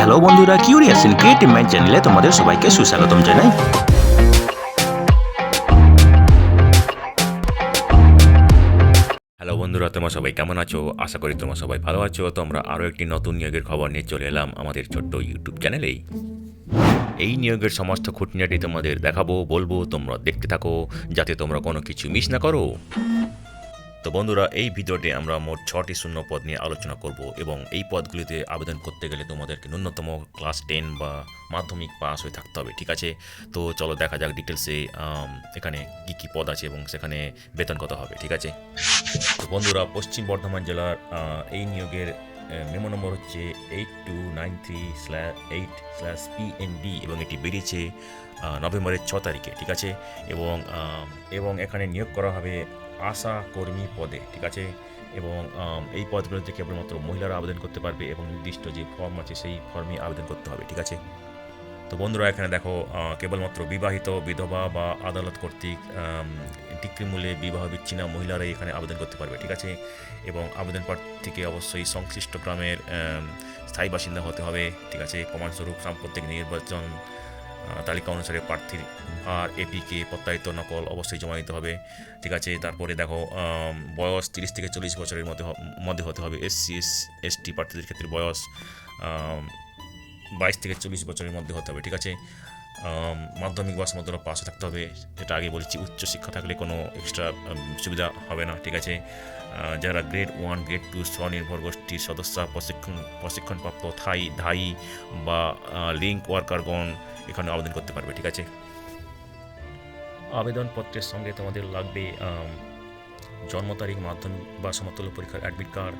Hello বন্ধুরা, curious in creative mind চ্যানেলে তোমাদের সবাইকে সুস্বাগতম জানাই। হ্যালো বন্ধুরা, তোমরা সবাই কেমন আছো? আশা করি তোমরা সবাই ভালো আছো। তো আমরা আরও একটি নতুন নিয়োগের খবর নিয়ে চলে এলাম আমাদের ছোট্ট ইউটিউব চ্যানেলেই। এই নিয়োগের সমস্ত খুঁটিনাটি তোমাদের দেখাবো, বলবো, তোমরা দেখতে থাকো যাতে তোমরা কোনো কিছু মিস না করো। তো বন্ধুরা, এই ভিডিওতে আমরা মোট 6টি শূন্য পদ নিয়ে আলোচনা করব এবং এই পদগুলিতে আবেদন করতে গেলে তোমাদেরকে ন্যূনতম ক্লাস 10 বা মাধ্যমিক পাস হয়ে থাকতে হবে, ঠিক আছে? তো চলো দেখা যাক ডিটেলসে এখানে কী কী পদ আছে এবং সেখানে বেতন কত হবে, ঠিক আছে? তো বন্ধুরা, পশ্চিম বর্ধমান জেলার এই নিয়োগের মেমো নম্বর হচ্ছে 8293/8/PND এবং এটি বেরিয়েছে নভেম্বরের 6 তারিখে, ঠিক আছে? এবং এখানে নিয়োগ করা হবে আশা কর্মী পদে, ঠিক আছে? এবং এই পদগুলোতে কেবলমাত্র মহিলারা আবেদন করতে পারবে এবং নির্দিষ্ট যে ফর্ম আছে সেই ফর্মে আবেদন করতে হবে, ঠিক আছে? তো বন্ধুরা, এখানে দেখো কেবলমাত্র বিবাহিত, বিধবা বা আদালত কর্তৃক ডিক্রি মূল্যে বিবাহ বিচ্ছিন্ন মহিলারাই এখানে আবেদন করতে পারবে, ঠিক আছে? এবং আবেদন প্রার্থীকে অবশ্যই সংশ্লিষ্ট গ্রামের স্থায়ী বাসিন্দা হতে হবে, ঠিক আছে? প্রমাণস্বরূপ সাম্প্রতিক নির্বাচন তালিকা অনুসারে প্রার্থীর আর এপিকে প্রত্যায়িত নকল অবশ্যই জমা দিতে হবে, ঠিক আছে? তারপরে দেখো বয়স 30 থেকে 40 বছরের মধ্যে হতে হবে। SC/ST প্রার্থীদের ক্ষেত্রে বয়স 22 থেকে 40 বছরের মধ্যে হতে হবে, ঠিক আছে? মাধ্যমিক বা সমতুল্য পাশে থাকতে হবে, যেটা আগে বলেছি। উচ্চশিক্ষা থাকলে কোনো এক্সট্রা সুবিধা হবে না, ঠিক আছে? যারা গ্রেড 1, গ্রেড 2 স্বনির্ভর গোষ্ঠীর সদস্য, প্রশিক্ষণপ্রাপ্ত ধাই বা লিঙ্ক ওয়ার্কারগণ এখানে আবেদন করতে পারবে, ঠিক আছে? আবেদনপত্রের সঙ্গে তোমাদের লাগবে জন্ম তারিখ, মাধ্যমিক বা সমতুল্য পরীক্ষার অ্যাডমিট কার্ড,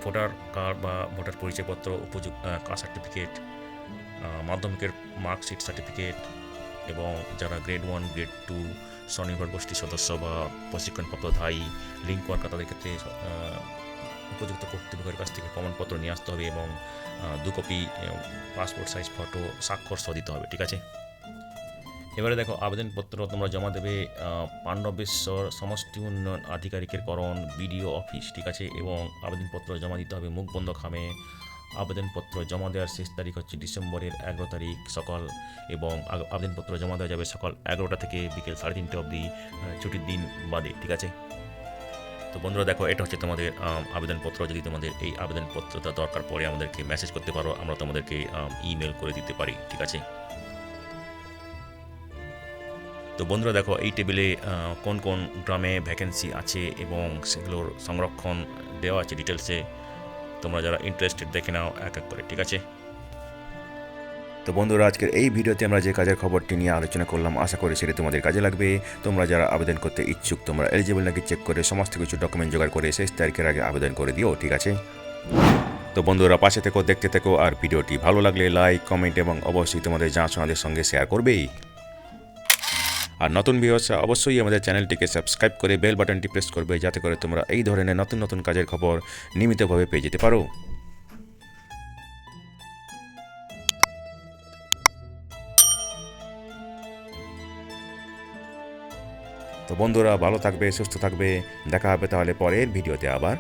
ভোটার কার্ড বা ভোটার পরিচয়পত্র, কাস্ট সার্টিফিকেট, মাধ্যমিকের মার্কশিট সার্টিফিকেট, এবং যারা গ্রেড 1, গ্রেড 2 স্বনির্ভর গোষ্ঠীর সদস্য বা প্রশিক্ষণপ্রাপ্ত ধাই, লিঙ্ক ওয়ার্কার, তাদের ক্ষেত্রে উপযুক্ত কর্তৃপক্ষের কাছ থেকে প্রমাণপত্র নিয়ে আসতে হবে এবং 2 কপি পাসপোর্ট সাইজ ফটো স্বাক্ষর সহ দিতে হবে, ঠিক আছে? এবারে দেখো, আবেদনপত্র তোমরা জমা দেবে পাণ্ডবেশ্বর সমষ্টি উন্নয়ন আধিকারিকের করণ BDO অফিস, ঠিক আছে? এবং আবেদনপত্র জমা দিতে হবে মুখবন্ধ খামে। আবেদনপত্র জমা দেওয়ার শেষ তারিখ হচ্ছে ডিসেম্বরের 11 তারিখ সকাল, এবং আবেদনপত্র জমা দেওয়া যাবে সকাল 11টা থেকে বিকেল 3:30 অবধি, ছুটির দিন বাদে, ঠিক আছে? তো বন্ধুরা দেখো, এটা হচ্ছে তোমাদের আবেদনপত্র। যদি তোমাদের এই আবেদনপত্রটা দরকার পড়ে আমাদেরকে মেসেজ করতে পারো, আমরা তোমাদেরকে ইমেল করে দিতে পারি, ঠিক আছে? তো বন্ধুরা দেখো, এই টেবিলে কোন কোন গ্রামে ভ্যাকেন্সি আছে এবং সেগুলোর সংরক্ষণ দেওয়া আছে ডিটেলসে। তোমরা যারা ইন্টারেস্টেড দেখে নাও এক এক করে, ঠিক আছে? তো বন্ধুরা, আজকের এই ভিডিওতে আমরা যে কাজের খবরটি নিয়ে আলোচনা করলাম, আশা করি সেটা তোমাদের কাজে লাগবে। তোমরা যারা আবেদন করতে ইচ্ছুক, তোমরা এলিজিবল নাকি চেক করে সমস্ত কিছু ডকুমেন্ট জোগাড় করে শেষ তারিখের আগে আবেদন করে দিও, ঠিক আছে? তো বন্ধুরা, পাশে থেকো, দেখতে থেকো, আর ভিডিওটি ভালো লাগলে লাইক, কমেন্ট এবং অবশ্যই তোমাদের জানাশোনাদের সঙ্গে শেয়ার করবেই। আর নতুন ভিউয়ার্সরা অবশ্যই আমাদের চ্যানেলটিকে সাবস্ক্রাইব করে বেল বাটনটি প্রেস করবে, যাতে করে তোমরা এই ধরনের নতুন নতুন কাজের খবর নিয়মিতভাবে পেয়ে যেতে পারো। তো বন্ধুরা, ভালো থাকবে, সুস্থ থাকবে। দেখা হবে তাহলে পরের ভিডিওতে আবার।